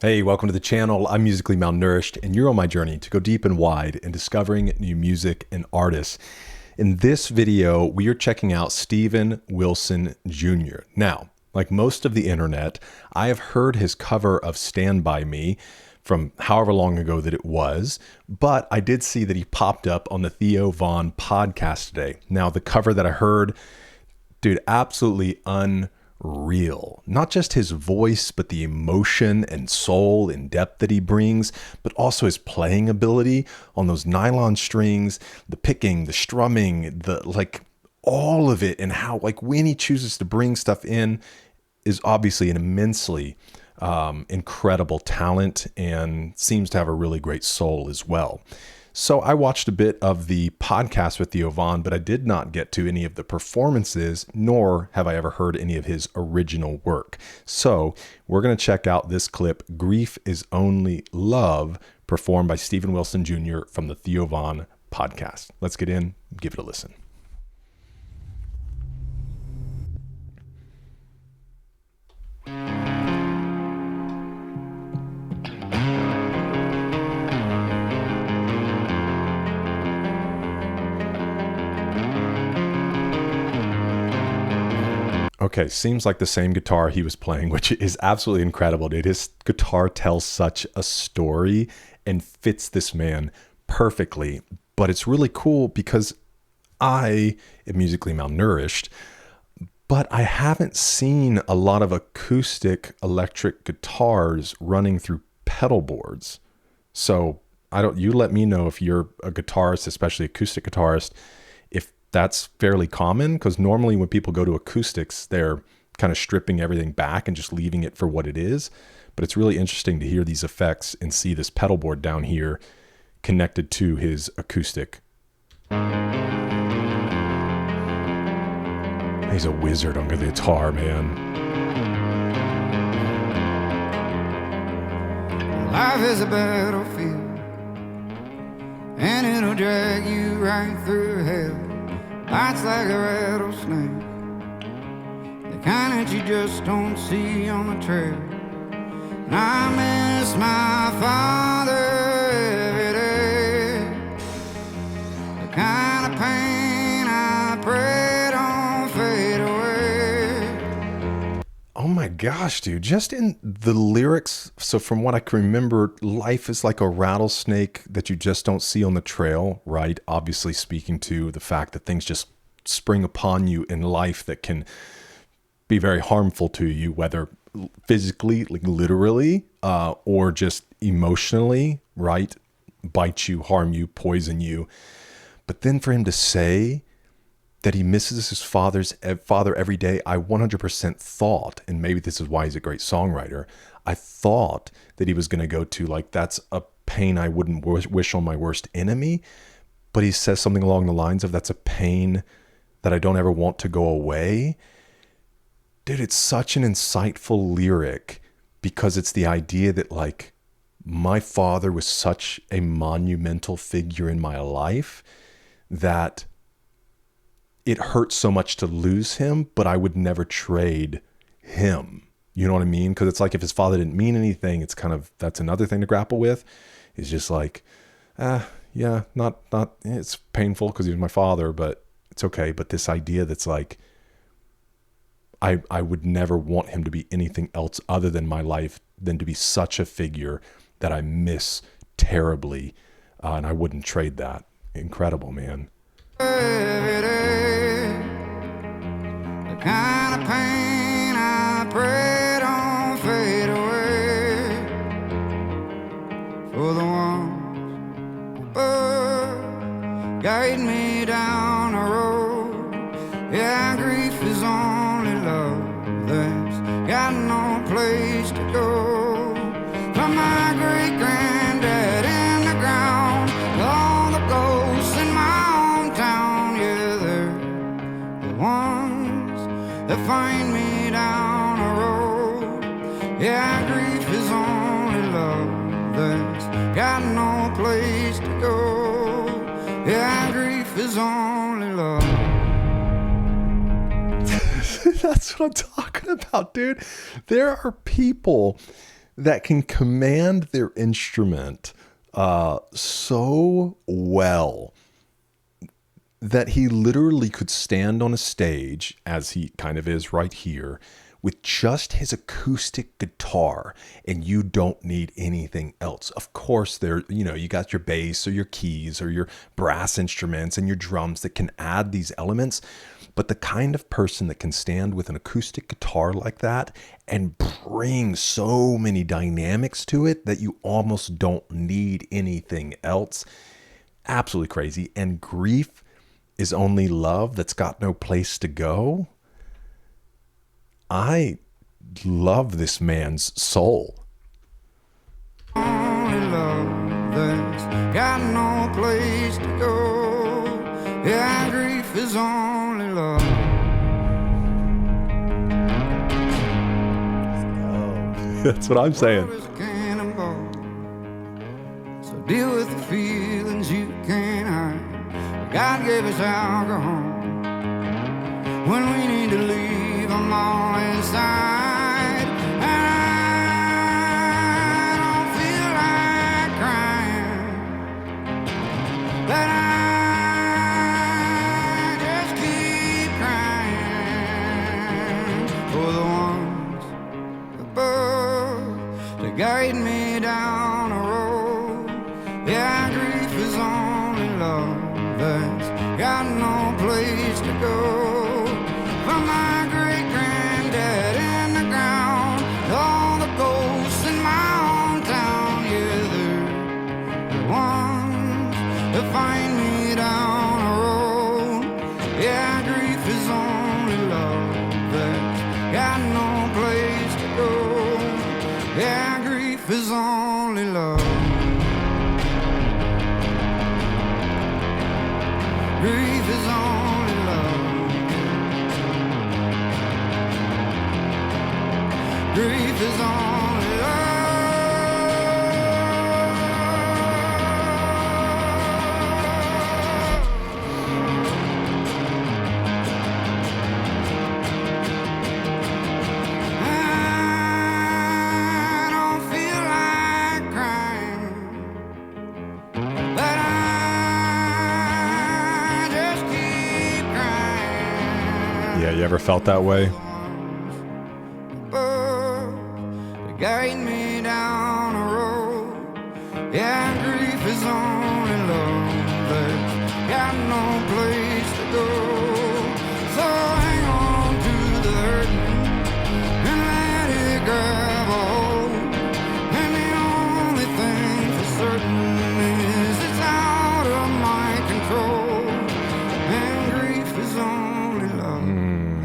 Hey, welcome to the channel. I'm Musically Malnourished, and you're on my journey to go deep and wide in discovering new music and artists. In this video, we are checking out Steven Wilson Jr. Now, like most of the internet, I have heard his cover of Stand By Me from however long ago that it was, but I did see that he popped up on the Theo podcast today. Now, the cover that I heard, dude, absolutely unreal. Not just his voice, but the emotion and soul and depth that he brings, but also his playing ability on those nylon strings, the picking, the strumming, all of it, and how when he chooses to bring stuff in is obviously an immensely incredible talent and seems to have a really great soul as well. So I watched a bit of the podcast with Theo, but I did not get to any of the performances, nor have I ever heard any of his original work. So we're going to check out this clip, Grief is Only Love, performed by Steven Wilson Jr. from the Theo podcast. Let's get in, give it a listen. Okay, seems like the same guitar he was playing, which is absolutely incredible, dude. His guitar tells such a story and fits this man perfectly. But it's really cool because I am musically malnourished, but I haven't seen a lot of acoustic electric guitars running through pedal boards. So you let me know if you're a guitarist, especially acoustic guitarist, if that's fairly common, because normally when people go to acoustics, they're kind of stripping everything back and just leaving it for what it is. But it's really interesting to hear these effects and see this pedal board down here connected to his acoustic. He's a wizard on the guitar, man. Life is a battlefield, and it'll drag you right through hell. Bites like a rattlesnake, the kind that you just don't see on the trail. And I miss my father every day, the kind of pain I pray don't fade away. Oh my gosh, dude, just in the lyrics. So from what I can remember, life is like a rattlesnake that you just don't see on the trail, right? Obviously speaking to the fact that things just spring upon you in life that can be very harmful to you, whether physically, like literally, or just emotionally, right? Bite you, harm you, poison you. But then for him to say that he misses his father every day, I 100% thought, and maybe this is why he's a great songwriter, I thought that he was going to go to that's a pain I wouldn't wish on my worst enemy. But he says something along the lines of, that's a pain that I don't ever want to go away. Dude, it's such an insightful lyric because it's the idea that my father was such a monumental figure in my life that it hurts so much to lose him, but I would never trade him. You know what I mean? Because it's like if his father didn't mean anything, it's kind of, that's another thing to grapple with. It's just yeah, not, it's painful because he was my father, but it's okay. But this idea that's I would never want him to be anything else other than my life, than to be such a figure that I miss terribly. And I wouldn't trade that. Incredible, man. Every day, the kind of pain I pray don't fade away. For the ones above guide me down the road. Yeah, grief is only love that's got no place to go. From my great granddad in the ground, all the ghosts in my hometown, yeah, they're the ones that find me down the road. Yeah, grief is only love that's got no place to go. Yeah, grief is only love. That's what I'm talking about, dude. There are people that can command their instrument so well that he literally could stand on a stage, as he kind of is right here, with just his acoustic guitar, and you don't need anything else. Of course, you got your bass or your keys or your brass instruments and your drums that can add these elements. But the kind of person that can stand with an acoustic guitar like that and bring so many dynamics to it that you almost don't need anything else. Absolutely crazy. And grief is only love that's got no place to go. I love this man's soul. Only love that's got no place to go. Yeah, grief is only love. That's what I'm saying. Love is a cannonball. So deal with the feelings you can't hide. God gave us alcohol when we need to leave them all inside. And I don't feel like crying, but I just keep crying for the ones above to guide me down a road. Yeah, grief is only love that's got no place to go. From my great granddad in the ground, all the ghosts in my hometown, yeah, they're the ones that find me down a road. Yeah, grief is only love that's got no place to go. Yeah, grief is only love. Grief is only love. Grief is only love. I don't feel like crying, but I just keep crying. Yeah, you ever felt that way? Guide me down a road. Yeah, grief is only love that's got no place to go. So hang on to the hurting and let it grab a hold. And the only thing for certain is it's out of my control. And grief is only love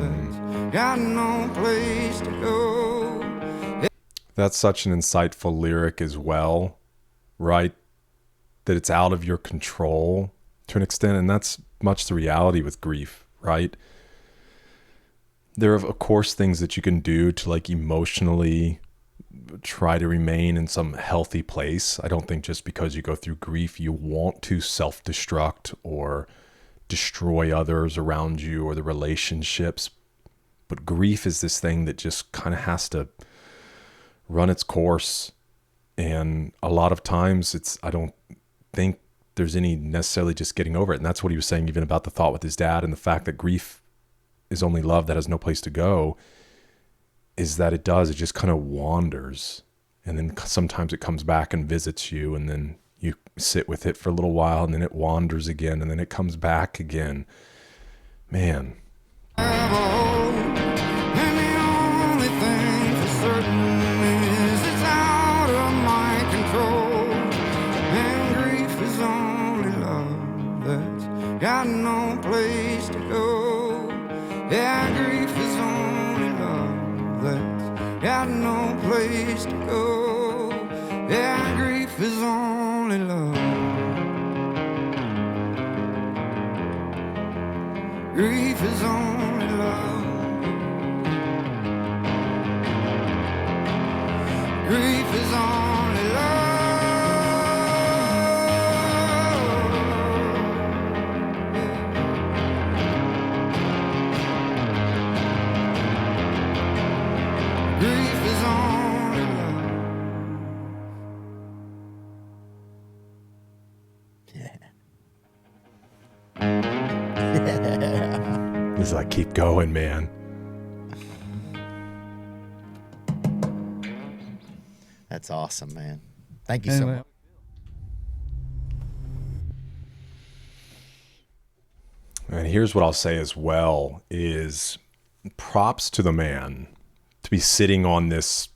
that's got no place to go. That's such an insightful lyric as well, right? That it's out of your control to an extent, and that's much the reality with grief, right? There are, of course, things that you can do to like emotionally try to remain in some healthy place. I don't think just because you go through grief, you want to self-destruct or destroy others around you or the relationships. But grief is this thing that just kind of has to run its course. And a lot of times I don't think there's any necessarily just getting over it. And that's what he was saying even about the thought with his dad and the fact that grief is only love that has no place to go, is that it just kind of wanders. And then sometimes it comes back and visits you, and then you sit with it for a little while, and then it wanders again, and then it comes back again. Man. And the only thing for certain is it's out of my control. And grief is only love that's got no place to go. Yeah, grief is only love that's got no place to go. Yeah, grief is only love. Grief is only love. Grief is only love. Grief is only love. He's like, keep going, man. That's awesome, man. Thank you so much. And here's what I'll say as well is props to the man to be sitting on this,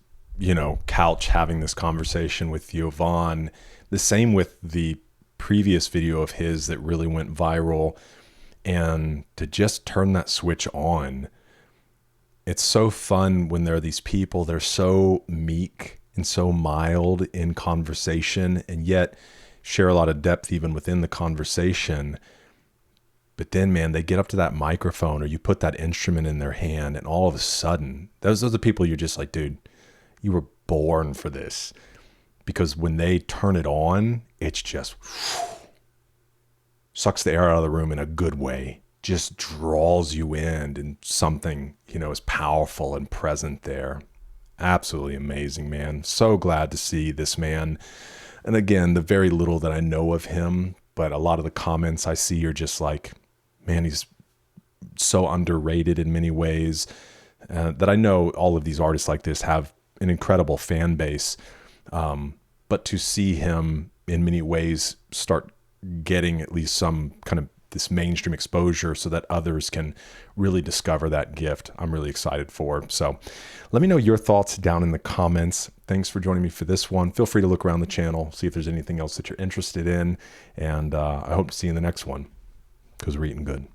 couch having this conversation with Theo Von. The same with the previous video of his that really went viral, and to just turn that switch on. It's so fun when there are these people, they're so meek and so mild in conversation and yet share a lot of depth even within the conversation. But then, man, they get up to that microphone or you put that instrument in their hand and all of a sudden, those are the people you're just like, dude, you were born for this. Because when they turn it on, it's just sucks the air out of the room in a good way. Just draws you in and something, is powerful and present there. Absolutely amazing, man. So glad to see this man. And again, the very little that I know of him, but a lot of the comments I see are just like, man, he's so underrated in many ways, that I know all of these artists like this have an incredible fan base. But to see him in many ways start getting at least some kind of this mainstream exposure so that others can really discover that gift, I'm really excited for. So let me know your thoughts down in the comments. Thanks for joining me for this one. Feel free to look around the channel, see if there's anything else that you're interested in. And I hope to see you in the next one, because we're eating good.